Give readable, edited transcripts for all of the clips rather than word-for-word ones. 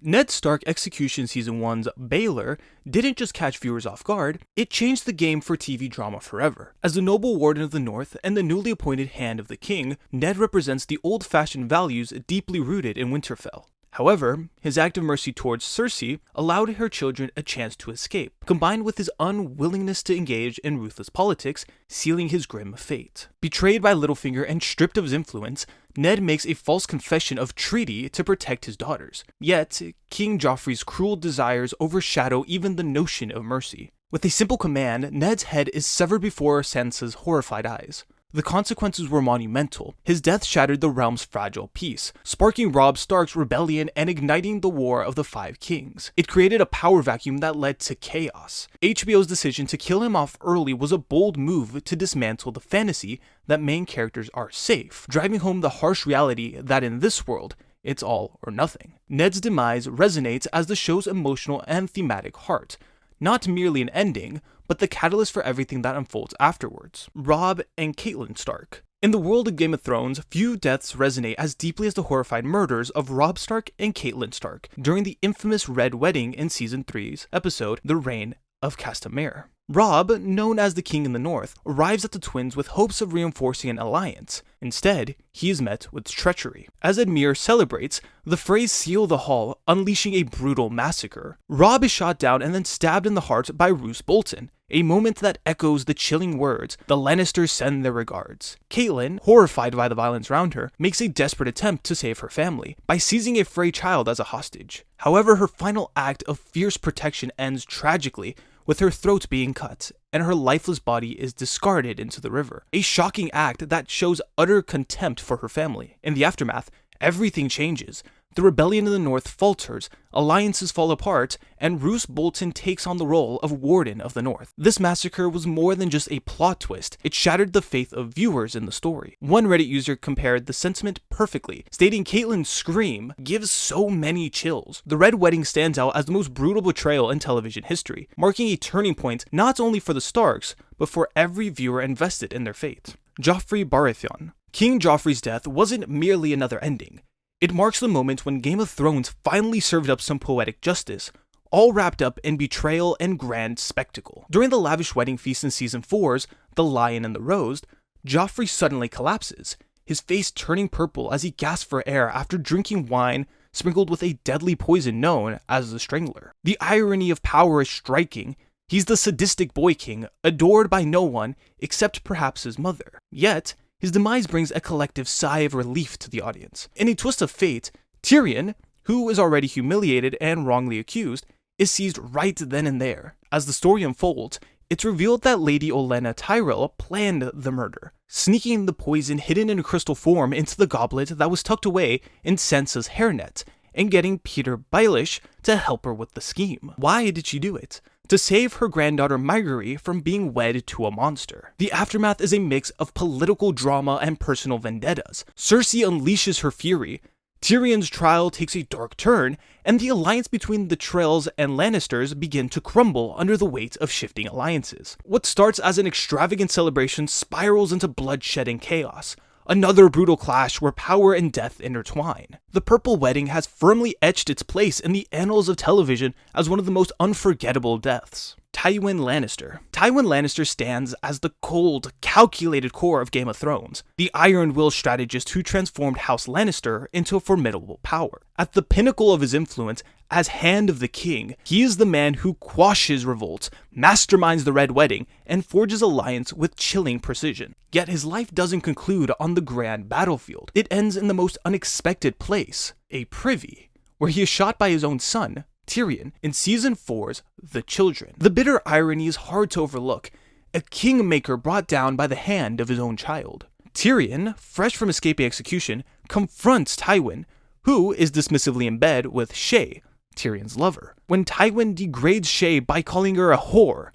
Ned Stark Execution Season 1's Baylor didn't just catch viewers off guard, it changed the game for TV drama forever. As the noble warden of the North and the newly appointed Hand of the King, Ned represents the old-fashioned values deeply rooted in Winterfell. However, his act of mercy towards Cersei allowed her children a chance to escape, combined with his unwillingness to engage in ruthless politics, sealing his grim fate. Betrayed by Littlefinger and stripped of his influence, Ned makes a false confession of treaty to protect his daughters. Yet, King Joffrey's cruel desires overshadow even the notion of mercy. With a simple command, Ned's head is severed before Sansa's horrified eyes. The consequences were monumental. His death shattered the realm's fragile peace, sparking Robb Stark's rebellion and igniting the War of the Five Kings. It created a power vacuum that led to chaos. HBO's decision to kill him off early was a bold move to dismantle the fantasy that main characters are safe, driving home the harsh reality that in this world, it's all or nothing. Ned's demise resonates as the show's emotional and thematic heart, not merely an ending, but the catalyst for everything that unfolds afterwards. Robb and Catelyn Stark. In the world of Game of Thrones, few deaths resonate as deeply as the horrified murders of Robb Stark and Catelyn Stark during the infamous Red Wedding in Season 3's episode, The Reign of Castamere. Robb, known as the King in the North, arrives at the twins with hopes of reinforcing an alliance. Instead, he is met with treachery. As Edmure celebrates, the Freys seal the hall, unleashing a brutal massacre. Robb is shot down and then stabbed in the heart by Roose Bolton, a moment that echoes the chilling words, "The Lannisters send their regards." Catelyn, horrified by the violence around her, makes a desperate attempt to save her family by seizing a Frey child as a hostage. However, her final act of fierce protection ends tragically, with her throat being cut, and her lifeless body is discarded into the river. A shocking act that shows utter contempt for her family. In the aftermath, everything changes. The rebellion in the North falters, alliances fall apart, and Roose Bolton takes on the role of Warden of the North. This massacre was more than just a plot twist, it shattered the faith of viewers in the story. One Reddit user compared the sentiment perfectly, stating Catelyn's scream gives so many chills. The Red Wedding stands out as the most brutal betrayal in television history, marking a turning point not only for the Starks, but for every viewer invested in their fate. Joffrey Baratheon. King Joffrey's death wasn't merely another ending. It marks the moment when Game of Thrones finally served up some poetic justice, all wrapped up in betrayal and grand spectacle. During the lavish wedding feast in Season 4's The Lion and the Rose, Joffrey suddenly collapses, his face turning purple as he gasps for air after drinking wine sprinkled with a deadly poison known as the Strangler. The irony of power is striking. He's the sadistic boy king, adored by no one except perhaps his mother. Yet, his demise brings a collective sigh of relief to the audience. In a twist of fate, Tyrion, who is already humiliated and wrongly accused, is seized right then and there. As the story unfolds, it's revealed that Lady Olenna Tyrell planned the murder, sneaking the poison hidden in crystal form into the goblet that was tucked away in Sansa's hairnet, and getting Peter Baelish to help her with the scheme. Why did she do it? To save her granddaughter Margaery from being wed to a monster. The aftermath is a mix of political drama and personal vendettas. Cersei unleashes her fury, Tyrion's trial takes a dark turn, and the alliance between the Traills and Lannisters begin to crumble under the weight of shifting alliances. What starts as an extravagant celebration spirals into bloodshed and chaos. Another brutal clash where power and death intertwine. The Purple Wedding has firmly etched its place in the annals of television as one of the most unforgettable deaths. Tywin Lannister. Tywin Lannister stands as the cold, calculated core of Game of Thrones, the Iron Will strategist who transformed House Lannister into a formidable power. At the pinnacle of his influence, as Hand of the King, he is the man who quashes revolts, masterminds the Red Wedding, and forges alliance with chilling precision. Yet his life doesn't conclude on the grand battlefield. It ends in the most unexpected place, a privy, where he is shot by his own son, Tyrion, in Season 4's The Children. The bitter irony is hard to overlook. A kingmaker brought down by the hand of his own child. Tyrion, fresh from escaping execution, confronts Tywin, who is dismissively in bed with Shae, Tyrion's lover. When Tywin degrades Shae by calling her a whore,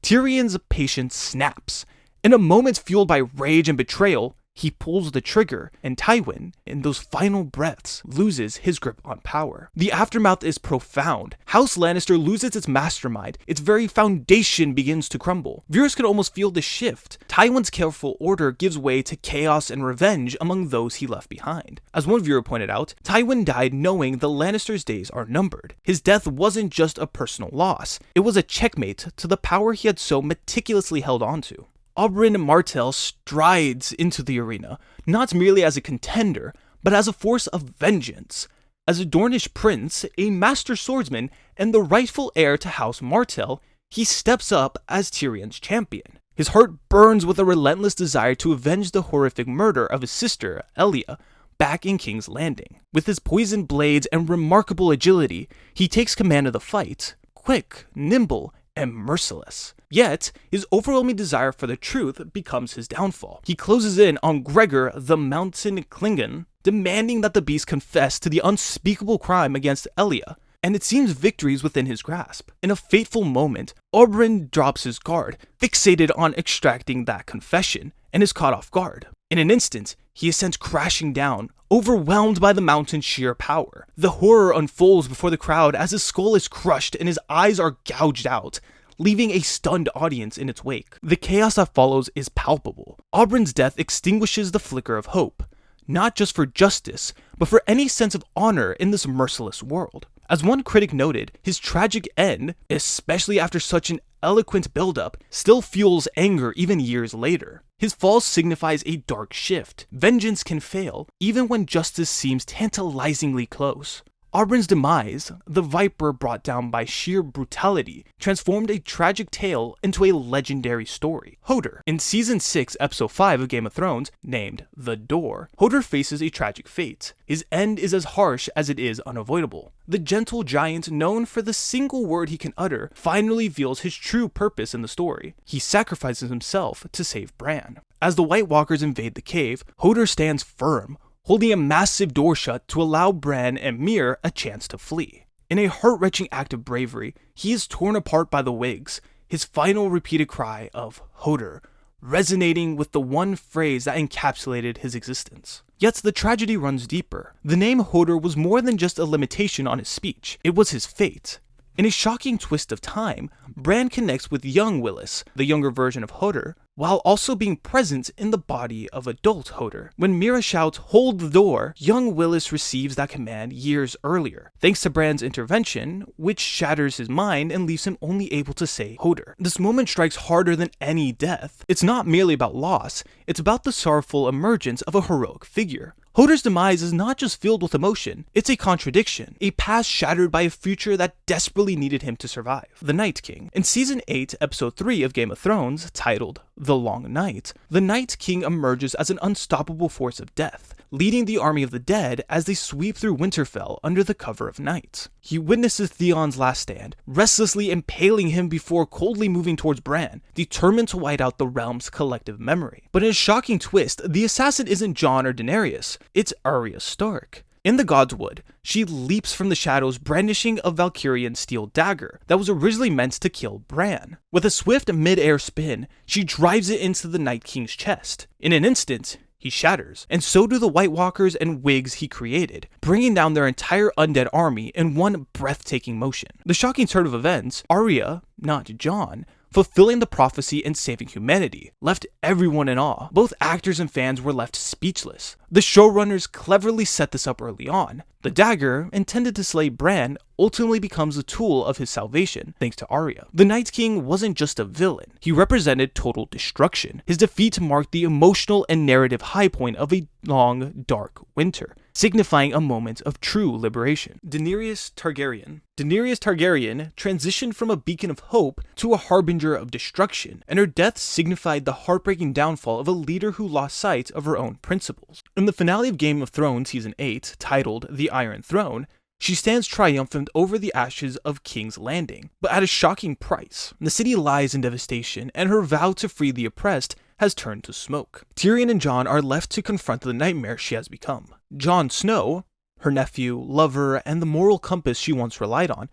Tyrion's patience snaps. In a moment fueled by rage and betrayal, He pulls the trigger, and Tywin, in those final breaths, loses his grip on power. The aftermath is profound. House Lannister loses its mastermind. Its very foundation begins to crumble. Viewers could almost feel the shift. Tywin's careful order gives way to chaos and revenge among those he left behind. As one viewer pointed out, Tywin died knowing the Lannisters' days are numbered. His death wasn't just a personal loss. It was a checkmate to the power he had so meticulously held onto. Oberyn Martell strides into the arena, not merely as a contender, but as a force of vengeance. As a Dornish prince, a master swordsman, and the rightful heir to House Martell, he steps up as Tyrion's champion. His heart burns with a relentless desire to avenge the horrific murder of his sister, Elia, back in King's Landing. With his poisoned blades and remarkable agility, he takes command of the fight, quick, nimble, and merciless. Yet, his overwhelming desire for the truth becomes his downfall. He closes in on Gregor the Mountain Klingon, demanding that the beast confess to the unspeakable crime against Elia, and it seems victory is within his grasp. In a fateful moment, Oberyn drops his guard, fixated on extracting that confession, and is caught off guard. In an instant, he is sent crashing down, overwhelmed by the mountain's sheer power. The horror unfolds before the crowd as his skull is crushed and his eyes are gouged out, leaving a stunned audience in its wake. The chaos that follows is palpable. Oberyn's death extinguishes the flicker of hope, not just for justice, but for any sense of honor in this merciless world. As one critic noted, his tragic end, especially after such an eloquent build-up, still fuels anger even years later. His fall signifies a dark shift. Vengeance can fail, even when justice seems tantalizingly close. Oberyn's demise, the Viper brought down by sheer brutality, transformed a tragic tale into a legendary story. Hodor. In Season 6, Episode 5 of Game of Thrones, named The Door, Hodor faces a tragic fate. His end is as harsh as it is unavoidable. The gentle giant, known for the single word he can utter, finally reveals his true purpose in the story. He sacrifices himself to save Bran. As the White Walkers invade the cave, Hodor stands firm, holding a massive door shut to allow Bran and Myr a chance to flee. In a heart-wrenching act of bravery, he is torn apart by the Whigs, his final repeated cry of Hodor resonating with the one phrase that encapsulated his existence. Yet the tragedy runs deeper. The name Hodor was more than just a limitation on his speech, it was his fate. In a shocking twist of time, Bran connects with young Willis, the younger version of Hodor, while also being present in the body of adult Hodor. When Mira shouts, "Hold the door," young Willis receives that command years earlier, thanks to Bran's intervention, which shatters his mind and leaves him only able to say Hodor. This moment strikes harder than any death. It's not merely about loss, it's about the sorrowful emergence of a heroic figure. Hodor's demise is not just filled with emotion, it's a contradiction, a past shattered by a future that desperately needed him to survive. The Night King. In Season 8, Episode 3 of Game of Thrones, titled The Long Night, the Night King emerges as an unstoppable force of death, leading the army of the dead as they sweep through Winterfell under the cover of night. He witnesses Theon's last stand, restlessly impaling him before coldly moving towards Bran, determined to white out the realm's collective memory. But in a shocking twist, the assassin isn't Jon or Daenerys, it's Arya Stark. In the Godswood, she leaps from the shadows brandishing a Valkyrian steel dagger that was originally meant to kill Bran. With a swift mid-air spin, she drives it into the Night King's chest. In an instant, he shatters, and so do the White Walkers and Whigs he created, bringing down their entire undead army in one breathtaking motion. The shocking turn of events, Arya, not Jon, fulfilling the prophecy and saving humanity, left everyone in awe. Both actors and fans were left speechless. The showrunners cleverly set this up early on. The dagger, intended to slay Bran, ultimately becomes a tool of his salvation, thanks to Arya. The Night King wasn't just a villain, he represented total destruction. His defeat marked the emotional and narrative high point of a long, dark winter, signifying a moment of true liberation. Daenerys Targaryen. Daenerys Targaryen transitioned from a beacon of hope to a harbinger of destruction, and her death signified the heartbreaking downfall of a leader who lost sight of her own principles. In the finale of Game of Thrones Season 8, titled The Iron Throne, she stands triumphant over the ashes of King's Landing, but at a shocking price. The city lies in devastation, and her vow to free the oppressed has turned to smoke. Tyrion and Jon are left to confront the nightmare she has become. Jon Snow, her nephew, lover, and the moral compass she once relied on,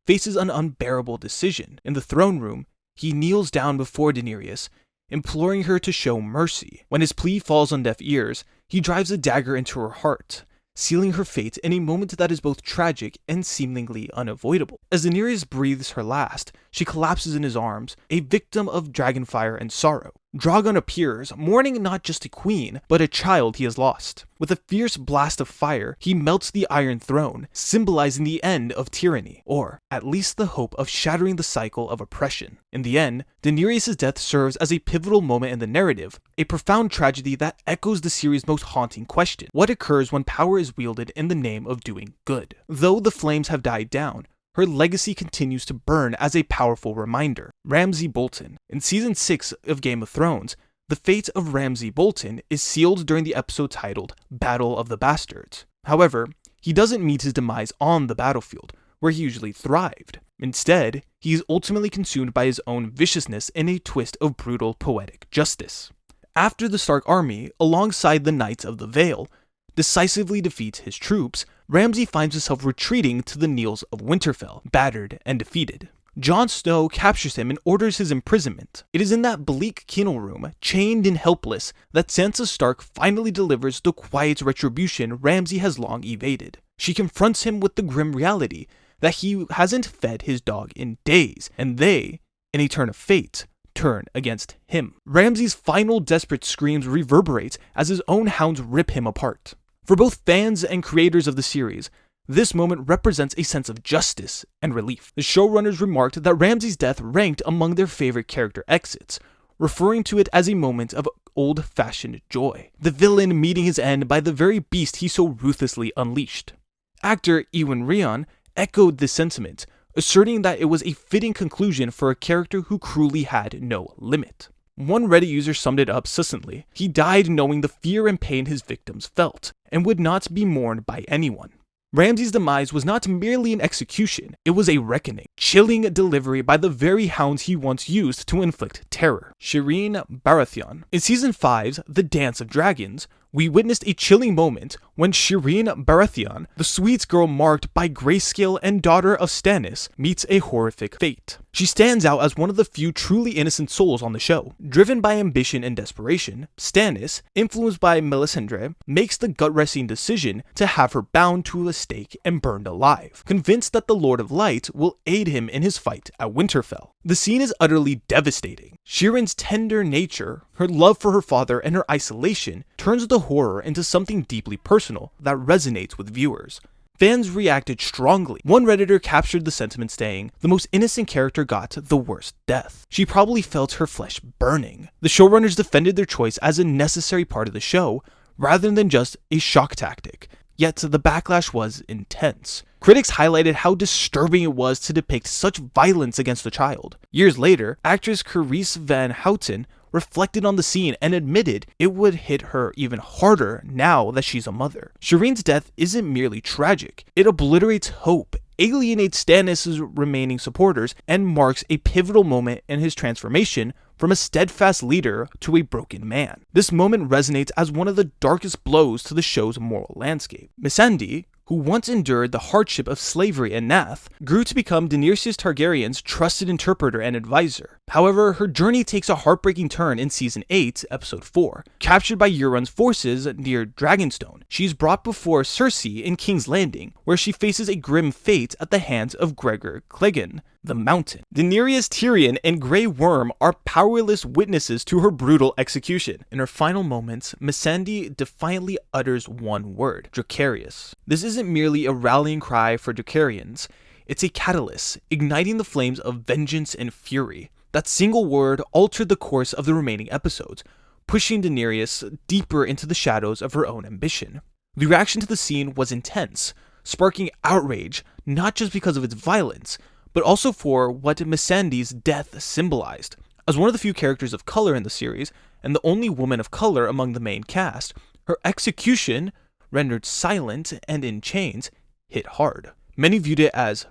faces an unbearable decision. In the throne room, he kneels down before Daenerys, imploring her to show mercy. When his plea falls on deaf ears, he drives a dagger into her heart, sealing her fate in a moment that is both tragic and seemingly unavoidable. As Daenerys breathes her last, she collapses in his arms, a victim of dragonfire and sorrow. Drogon appears, mourning not just a queen, but a child he has lost. With a fierce blast of fire, he melts the Iron Throne, symbolizing the end of tyranny, or at least the hope of shattering the cycle of oppression. In the end, Daenerys' death serves as a pivotal moment in the narrative, a profound tragedy that echoes the series' most haunting question: what occurs when power is wielded in the name of doing good? Though the flames have died down, her legacy continues to burn as a powerful reminder. Ramsay Bolton. In Season 6 of Game of Thrones, the fate of Ramsay Bolton is sealed during the episode titled Battle of the Bastards. However, he doesn't meet his demise on the battlefield, where he usually thrived. Instead, he is ultimately consumed by his own viciousness in a twist of brutal poetic justice. After the Stark army, alongside the Knights of the Vale, decisively defeats his troops, Ramsay finds himself retreating to the Neils of Winterfell, battered and defeated. Jon Snow captures him and orders his imprisonment. It is in that bleak kennel room, chained and helpless, that Sansa Stark finally delivers the quiet retribution Ramsay has long evaded. She confronts him with the grim reality that he hasn't fed his dog in days, and they, in a turn of fate, turn against him. Ramsay's final desperate screams reverberate as his own hounds rip him apart. For both fans and creators of the series, this moment represents a sense of justice and relief. The showrunners remarked that Ramsay's death ranked among their favorite character exits, referring to it as a moment of old-fashioned joy. The villain meeting his end by the very beast he so ruthlessly unleashed. Actor Iwan Rheon echoed this sentiment, asserting that it was a fitting conclusion for a character who cruelly had no limit. One Reddit user summed it up succinctly: he died knowing the fear and pain his victims felt, and would not be mourned by anyone. Ramsay's demise was not merely an execution, it was a reckoning, chilling delivery by the very hounds he once used to inflict terror. Shireen Baratheon. In Season 5's The Dance of Dragons, we witnessed a chilling moment when Shireen Baratheon, the sweet girl marked by grayscale and daughter of Stannis, meets a horrific fate. She stands out as one of the few truly innocent souls on the show. Driven by ambition and desperation, Stannis, influenced by Melisandre, makes the gut-wrenching decision to have her bound to a stake and burned alive, convinced that the Lord of Light will aid him in his fight at Winterfell. The scene is utterly devastating. Shireen's tender nature, her love for her father, and her isolation turns the horror into something deeply personal that resonates with viewers. Fans reacted strongly. One Redditor captured the sentiment saying, "The most innocent character got the worst death. She probably felt her flesh burning." The showrunners defended their choice as a necessary part of the show, rather than just a shock tactic. Yet the backlash was intense. Critics highlighted how disturbing it was to depict such violence against a child. Years later, actress Carice Van Houten reflected on the scene and admitted it would hit her even harder now that she's a mother. Shireen's death isn't merely tragic, it obliterates hope, alienates Stannis' remaining supporters, and marks a pivotal moment in his transformation from a steadfast leader to a broken man. This moment resonates as one of the darkest blows to the show's moral landscape. Missandei, who once endured the hardship of slavery in Nath, grew to become Daenerys Targaryen's trusted interpreter and advisor. However, her journey takes a heartbreaking turn in Season 8, Episode 4. Captured by Euron's forces near Dragonstone, she's brought before Cersei in King's Landing, where she faces a grim fate at the hands of Gregor Clegane, the Mountain. Daenerys, Tyrion, and Grey Worm are powerless witnesses to her brutal execution. In her final moments, Missandei defiantly utters one word: Dracarys. This isn't merely a rallying cry for Dracaryans, it's a catalyst, igniting the flames of vengeance and fury. That single word altered the course of the remaining episodes, pushing Daenerys deeper into the shadows of her own ambition. The reaction to the scene was intense, sparking outrage, not just because of its violence, but also for what Missandei's death symbolized. As one of the few characters of color in the series, and the only woman of color among the main cast, her execution, rendered silent and in chains, hit hard. Many viewed it as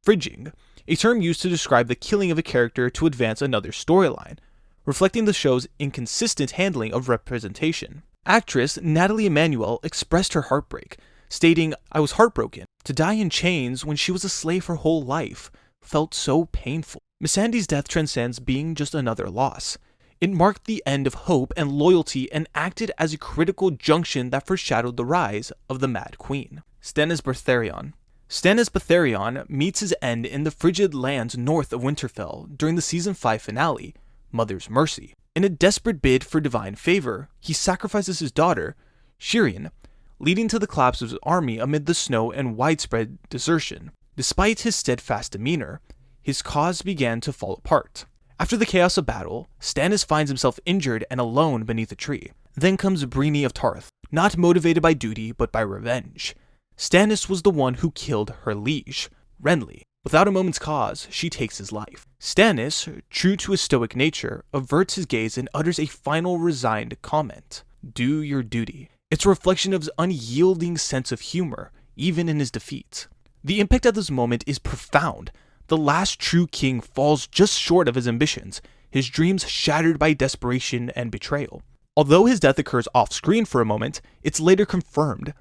fridging, a term used to describe the killing of a character to advance another storyline, reflecting the show's inconsistent handling of representation. Actress Nathalie Emmanuel expressed her heartbreak, stating, "I was heartbroken. To die in chains when she was a slave her whole life felt so painful." Missandei's death transcends being just another loss. It marked the end of hope and loyalty and acted as a critical junction that foreshadowed the rise of the Mad Queen. Stannis Baratheon. Stannis Baratheon meets his end in the frigid lands north of Winterfell during the Season 5 finale, Mother's Mercy. In a desperate bid for divine favor, he sacrifices his daughter, Shireen, leading to the collapse of his army amid the snow and widespread desertion. Despite his steadfast demeanor, his cause began to fall apart. After the chaos of battle, Stannis finds himself injured and alone beneath a tree. Then comes Brienne of Tarth, not motivated by duty but by revenge. Stannis was the one who killed her liege, Renly. Without a moment's cause, she takes his life. Stannis, true to his stoic nature, averts his gaze and utters a final resigned comment. Do your duty. It's a reflection of his unyielding sense of humor, even in his defeat. The impact at this moment is profound. The last true king falls just short of his ambitions, his dreams shattered by desperation and betrayal. Although his death occurs off-screen for a moment, it's later confirmed,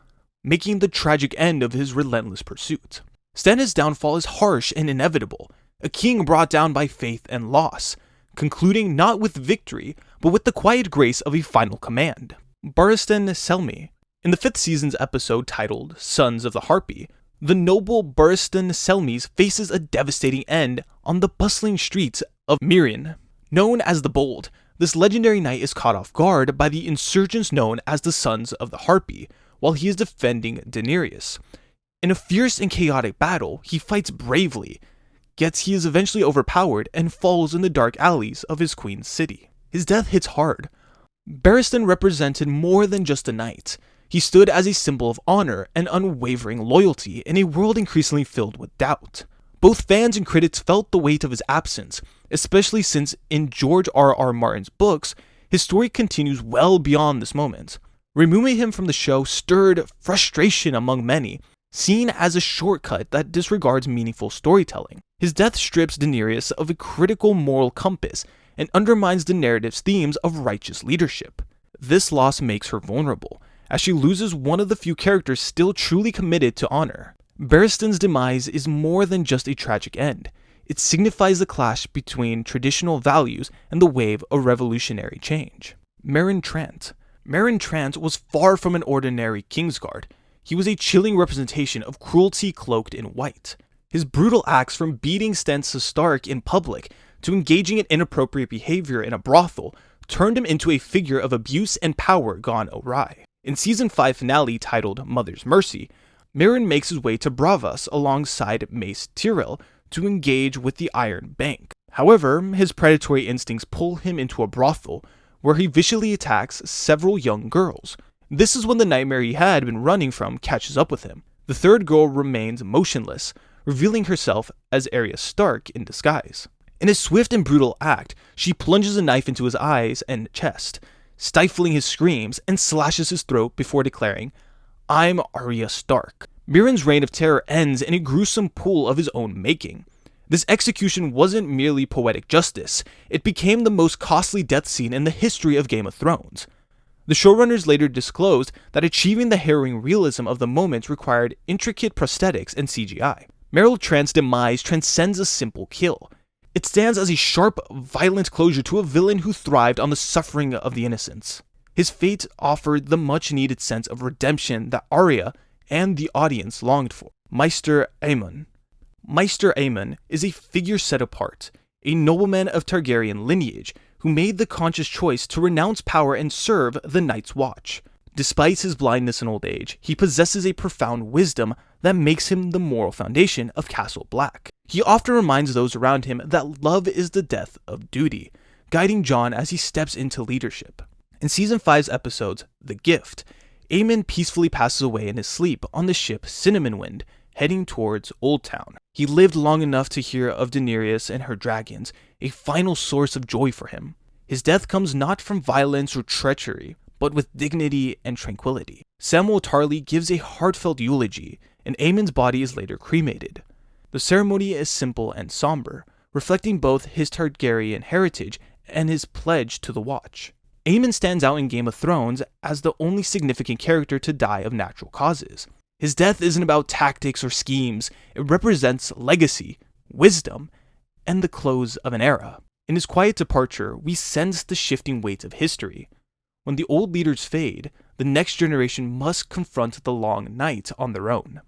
making the tragic end of his relentless pursuit. Stannis' downfall is harsh and inevitable, a king brought down by faith and loss, concluding not with victory, but with the quiet grace of a final command. Barristan Selmy. In the 5th season's episode titled Sons of the Harpy, the noble Barristan Selmy faces a devastating end on the bustling streets of Meereen. Known as the Bold, this legendary knight is caught off guard by the insurgents known as the Sons of the Harpy, while he is defending Daenerys. In a fierce and chaotic battle, he fights bravely, yet he is eventually overpowered and falls in the dark alleys of his queen's city. His death hits hard. Barristan represented more than just a knight. He stood as a symbol of honor and unwavering loyalty in a world increasingly filled with doubt. Both fans and critics felt the weight of his absence, especially since in George R.R. Martin's books, his story continues well beyond this moment. Removing him from the show stirred frustration among many, seen as a shortcut that disregards meaningful storytelling. His death strips Daenerys of a critical moral compass and undermines the narrative's themes of righteous leadership. This loss makes her vulnerable, as she loses one of the few characters still truly committed to honor. Barristan's demise is more than just a tragic end. It signifies the clash between traditional values and the wave of revolutionary change. Meryn Trant. Meryn Trant was far from an ordinary Kingsguard. He was a chilling representation of cruelty cloaked in white. His brutal acts, from beating Sansa Stark in public to engaging in inappropriate behavior in a brothel, turned him into a figure of abuse and power gone awry. In Season 5 finale titled Mother's Mercy, Meryn makes his way to Braavos alongside Mace Tyrell to engage with the Iron Bank. However, his predatory instincts pull him into a brothel, where he viciously attacks several young girls. This is when the nightmare he had been running from catches up with him. The third girl remains motionless, revealing herself as Arya Stark in disguise. In a swift and brutal act, she plunges a knife into his eyes and chest, stifling his screams, and slashes his throat before declaring, "I'm Arya Stark." Meryn's reign of terror ends in a gruesome pool of his own making. This execution wasn't merely poetic justice, it became the most costly death scene in the history of Game of Thrones. The showrunners later disclosed that achieving the harrowing realism of the moment required intricate prosthetics and CGI. Meryn Trant's demise transcends a simple kill. It stands as a sharp, violent closure to a villain who thrived on the suffering of the innocents. His fate offered the much-needed sense of redemption that Arya and the audience longed for. Maester Aemon. Maester Aemon is a figure set apart, a nobleman of Targaryen lineage who made the conscious choice to renounce power and serve the Night's Watch. Despite his blindness and old age, he possesses a profound wisdom that makes him the moral foundation of Castle Black. He often reminds those around him that love is the death of duty, guiding Jon as he steps into leadership. In Season 5's episodes, The Gift, Aemon peacefully passes away in his sleep on the ship Cinnamon Wind, heading towards Old Town. He lived long enough to hear of Daenerys and her dragons, a final source of joy for him. His death comes not from violence or treachery, but with dignity and tranquility. Samwell Tarly gives a heartfelt eulogy, and Aemon's body is later cremated. The ceremony is simple and somber, reflecting both his Targaryen heritage and his pledge to the Watch. Aemon stands out in Game of Thrones as the only significant character to die of natural causes. His death isn't about tactics or schemes, it represents legacy, wisdom, and the close of an era. In his quiet departure, we sense the shifting weights of history. When the old leaders fade, the next generation must confront the long night on their own.